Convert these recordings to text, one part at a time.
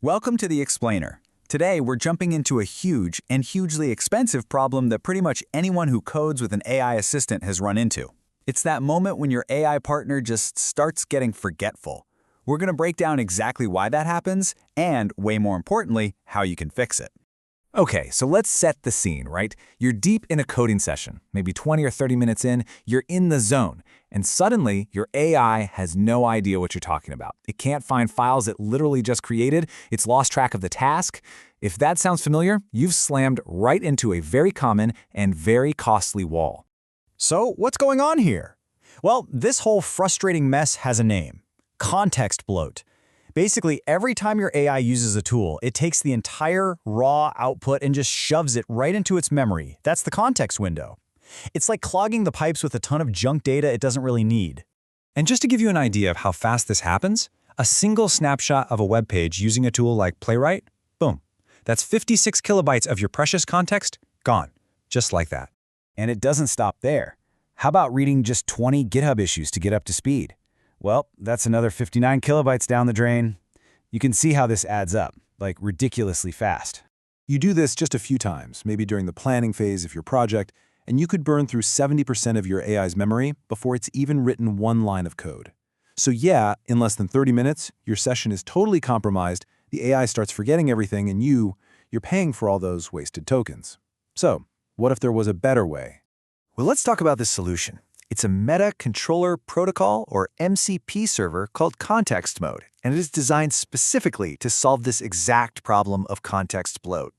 Welcome to the Explainer. Today, we're jumping into a huge and hugely expensive problem that pretty much anyone who codes with an AI assistant has run into. It's that moment when your AI partner just starts getting forgetful. We're going to break down exactly why that happens and, way more importantly, how you can fix it. Okay, so let's set the scene, right? You're deep in a coding session, maybe 20 or 30 minutes in, you're in the zone, and suddenly your AI has no idea what you're talking about. It can't find files it literally just created, it's lost track of the task. If that sounds familiar, you've slammed right into a very common and very costly wall. So what's going on here? Well, this whole frustrating mess has a name: context bloat. Basically, every time your AI uses a tool, it takes the entire raw output and just shoves it right into its memory. That's the context window. It's like clogging the pipes with a ton of junk data it doesn't really need. And just to give you an idea of how fast this happens, a single snapshot of a web page using a tool like Playwright, boom. That's 56 kilobytes of your precious context gone, just like that. And it doesn't stop there. How about reading just 20 GitHub issues to get up to speed? Well, that's another 59 kilobytes down the drain. You can see how this adds up, like ridiculously fast. You do this just a few times, maybe during the planning phase of your project, and you could burn through 70% of your AI's memory before it's even written one line of code. So yeah, in less than 30 minutes, your session is totally compromised, the AI starts forgetting everything, and you're paying for all those wasted tokens. So, what if there was a better way? Well, let's talk about this solution. It's a Meta Controller Protocol, or MCP server called Context Mode, and it is designed specifically to solve this exact problem of context bloat.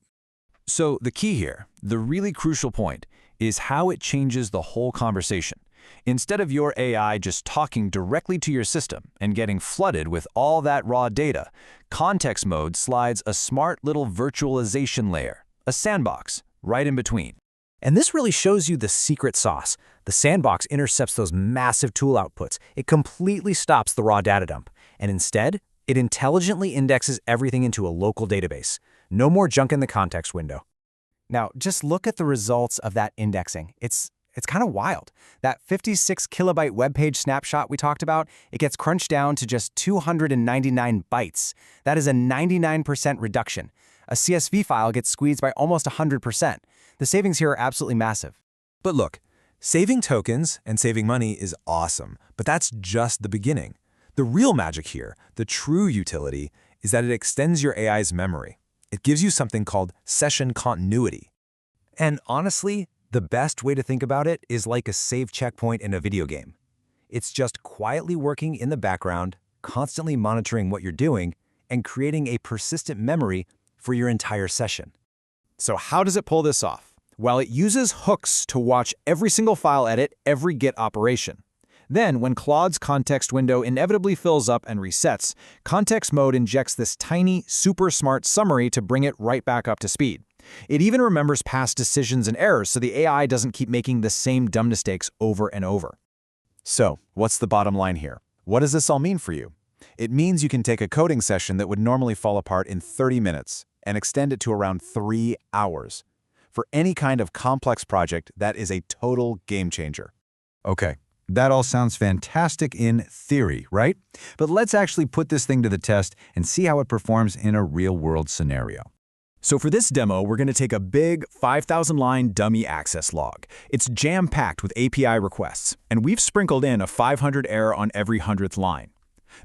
So the key here, the really crucial point, is how it changes the whole conversation. Instead of your AI just talking directly to your system and getting flooded with all that raw data, Context Mode slides a smart little virtualization layer, a sandbox, right in between. And this really shows you the secret sauce. The sandbox intercepts those massive tool outputs. It completely stops the raw data dump. And instead, it intelligently indexes everything into a local database. No more junk in the context window. Now, just look at the results of that indexing. It's kind of wild. That 56 kilobyte web page snapshot we talked about, it gets crunched down to just 299 bytes. That is a 99% reduction. A CSV file gets squeezed by almost 100%. The savings here are absolutely massive. But look, saving tokens and saving money is awesome, but that's just the beginning. The real magic here, the true utility, is that it extends your AI's memory. It gives you something called session continuity. And honestly, the best way to think about it is like a save checkpoint in a video game. It's just quietly working in the background, constantly monitoring what you're doing, and creating a persistent memory for your entire session. So how does it pull this off? Well, it uses hooks to watch every single file edit, every Git operation. Then, when Claude's context window inevitably fills up and resets, Context Mode injects this tiny, super smart summary to bring it right back up to speed. It even remembers past decisions and errors so the AI doesn't keep making the same dumb mistakes over and over. So, what's the bottom line here? What does this all mean for you? It means you can take a coding session that would normally fall apart in 30 minutes and extend it to around 3 hours. For any kind of complex project, that is a total game changer. Okay, that all sounds fantastic in theory, right? But let's actually put this thing to the test and see how it performs in a real-world scenario. So for this demo, we're going to take a big 5,000-line dummy access log. It's jam-packed with API requests, and we've sprinkled in a 500 error on every 100th line.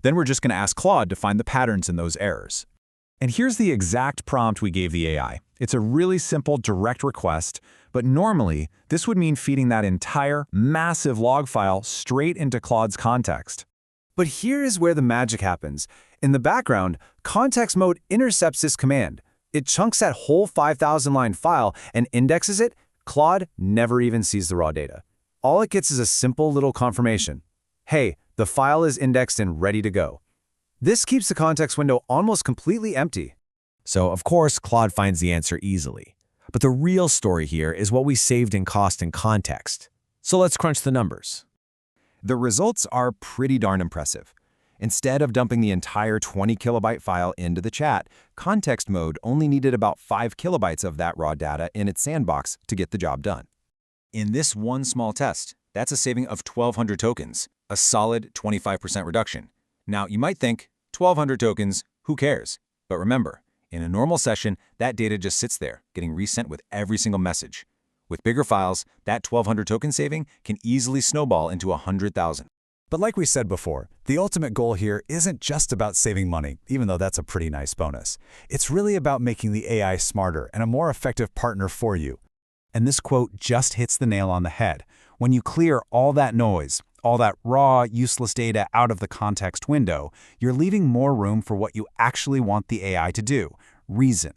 Then we're just going to ask Claude to find the patterns in those errors. And here's the exact prompt we gave the AI. It's a really simple, direct request, but normally, this would mean feeding that entire, massive log file straight into Claude's context. But here is where the magic happens. In the background, Context Mode intercepts this command. It chunks that whole 5,000-line file and indexes it. Claude never even sees the raw data. All it gets is a simple little confirmation. Hey, the file is indexed and ready to go. This keeps the context window almost completely empty. So, of course, Claude finds the answer easily. But the real story here is what we saved in cost and context. So let's crunch the numbers. The results are pretty darn impressive. Instead of dumping the entire 20 kilobyte file into the chat, Context Mode only needed about 5 kilobytes of that raw data in its sandbox to get the job done. In this one small test, that's a saving of 1,200 tokens, a solid 25% reduction. Now, you might think, 1,200 tokens, who cares? But remember, in a normal session, that data just sits there, getting resent with every single message. With bigger files, that 1,200 token saving can easily snowball into 100,000. But like we said before, the ultimate goal here isn't just about saving money, even though that's a pretty nice bonus. It's really about making the AI smarter and a more effective partner for you. And this quote just hits the nail on the head. When you clear all that noise, all that raw, useless data out of the context window, you're leaving more room for what you actually want the AI to do: reason.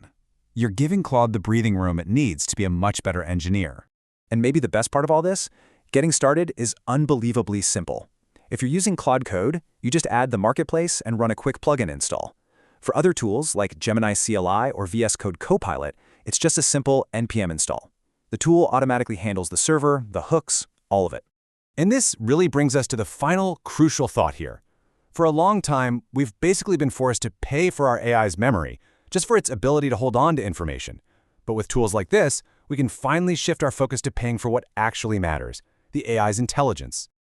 You're giving Claude the breathing room it needs to be a much better engineer. And maybe the best part of all this? Getting started is unbelievably simple. If you're using Claude Code, you just add the marketplace and run a quick plugin install. For other tools like Gemini CLI or VS Code Copilot, it's just a simple npm install. The tool automatically handles the server, the hooks, all of it. And this really brings us to the final crucial thought here. For a long time, we've basically been forced to pay for our AI's memory, just for its ability to hold on to information. But with tools like this, we can finally shift our focus to paying for what actually matters: the AI's intelligence.